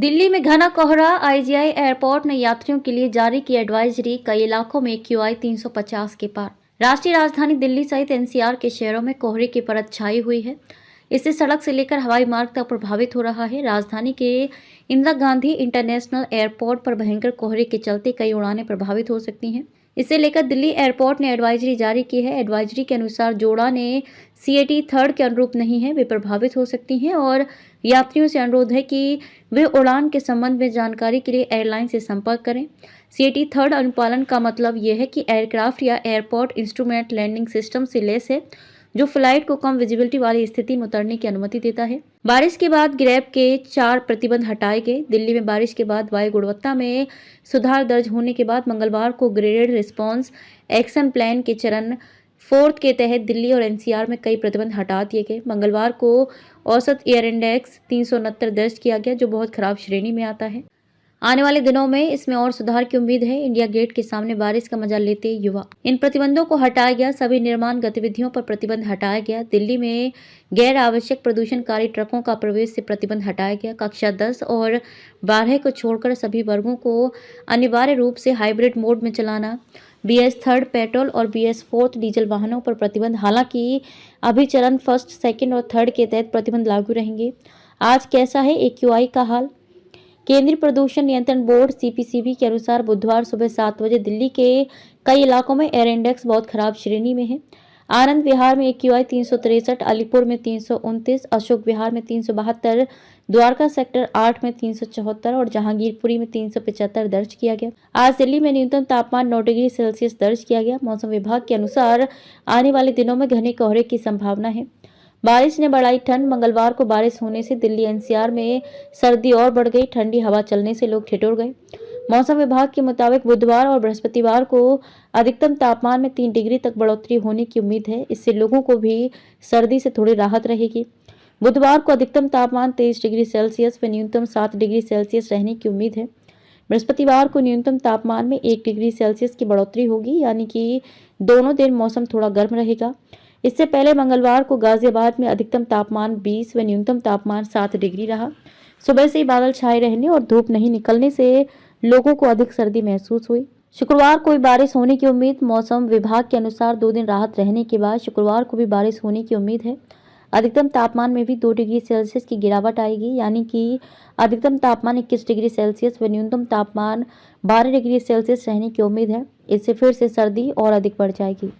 दिल्ली में घना कोहरा। आईजीआई एयरपोर्ट ने यात्रियों के लिए जारी की एडवाइजरी। कई इलाकों में एक्यूआई 350 के पार। राष्ट्रीय राजधानी दिल्ली सहित एनसीआर के शहरों में कोहरे की परत छाई हुई है। इससे सड़क से लेकर हवाई मार्ग तक प्रभावित हो रहा है। राजधानी के इंदिरा गांधी इंटरनेशनल एयरपोर्ट पर भयंकर कोहरे के चलते कई उड़ानें प्रभावित हो सकती हैं। इसे लेकर दिल्ली एयरपोर्ट ने एडवाइजरी जारी की है। एडवाइजरी के अनुसार जो उड़ानें सीएटी 3 के अनुरूप नहीं है वे प्रभावित हो सकती हैं और यात्रियों से अनुरोध है कि वे उड़ान के संबंध में जानकारी के लिए एयरलाइन से संपर्क करें। सीएटी 3 अनुपालन का मतलब यह है कि एयरक्राफ्ट या एयरपोर्ट इंस्ट्रूमेंट लैंडिंग सिस्टम से लैस है जो फ्लाइट को कम विजिबिलिटी वाली स्थिति में उतरने की अनुमति देता है। बारिश के बाद ग्रैब के 4 प्रतिबंध हटाए गए। दिल्ली में बारिश के बाद वायु गुणवत्ता में सुधार दर्ज होने के बाद मंगलवार को ग्रेडेड रिस्पांस एक्शन प्लान के चरण 4 के तहत दिल्ली और एनसीआर में कई प्रतिबंध हटा दिए गए। मंगलवार को औसत एयर इंडेक्स 369 दर्ज किया गया जो बहुत खराब श्रेणी में आता है। आने वाले दिनों में इसमें और सुधार की उम्मीद है। इंडिया गेट के सामने बारिश का मजा लेते युवा। इन प्रतिबंधों को हटाया गया। सभी निर्माण गतिविधियों पर प्रतिबंध हटाया गया। दिल्ली में गैर आवश्यक प्रदूषणकारी ट्रकों का प्रवेश से प्रतिबंध हटाया गया। कक्षा 10 और 12 को छोड़कर सभी वर्गों को अनिवार्य रूप से हाइब्रिड मोड में चलाना। BS 3 पेट्रोल और BS 4 डीजल वाहनों पर प्रतिबंध। हालांकि अभी चरण 1, 2 और 3 के तहत प्रतिबंध लागू रहेंगे। आज कैसा है एक्यूआई का हाल? केंद्रीय प्रदूषण नियंत्रण बोर्ड CPCB के अनुसार बुधवार सुबह 7 बजे दिल्ली के कई इलाकों में एयर इंडेक्स बहुत खराब श्रेणी में है। आनंद विहार में एक्यूआई 363, अलीपुर में 329, अशोक विहार में 372, द्वारका सेक्टर 8 में 374 और जहांगीरपुरी में 375 दर्ज किया गया। आज दिल्ली में न्यूनतम तापमान 9 डिग्री सेल्सियस दर्ज किया गया। मौसम विभाग के अनुसार आने वाले दिनों में घने कोहरे की संभावना है। बारिश ने बढ़ाई ठंड। मंगलवार को बारिश होने से दिल्ली एनसीआर में सर्दी और बढ़ गई। ठंडी हवा चलने से लोग ठिठुर गए। मौसम विभाग के मुताबिक बुधवार और बृहस्पतिवार को अधिकतम तापमान में 3 डिग्री तक बढ़ोतरी होने की उम्मीद है। इससे लोगों को भी सर्दी से थोड़ी राहत रहेगी। बुधवार को अधिकतम तापमान 23 डिग्री सेल्सियस व न्यूनतम 7 डिग्री सेल्सियस रहने की उम्मीद है। बृहस्पतिवार को न्यूनतम तापमान में 1 डिग्री सेल्सियस की बढ़ोतरी होगी, यानी कि दोनों दिन मौसम थोड़ा गर्म रहेगा। इससे पहले मंगलवार को गाजियाबाद में अधिकतम तापमान 20 व न्यूनतम तापमान 7 डिग्री रहा। सुबह से ही बादल छाए रहने और धूप नहीं निकलने से लोगों को अधिक सर्दी महसूस हुई। शुक्रवार को भी बारिश होने की उम्मीद। मौसम विभाग के अनुसार 2 दिन राहत रहने के बाद शुक्रवार को भी बारिश होने की उम्मीद है। अधिकतम तापमान में भी 2 डिग्री सेल्सियस की गिरावट आएगी, यानी कि अधिकतम तापमान 21 डिग्री सेल्सियस व न्यूनतम तापमान 12 डिग्री सेल्सियस रहने की उम्मीद है। इससे फिर से सर्दी और अधिक बढ़ जाएगी।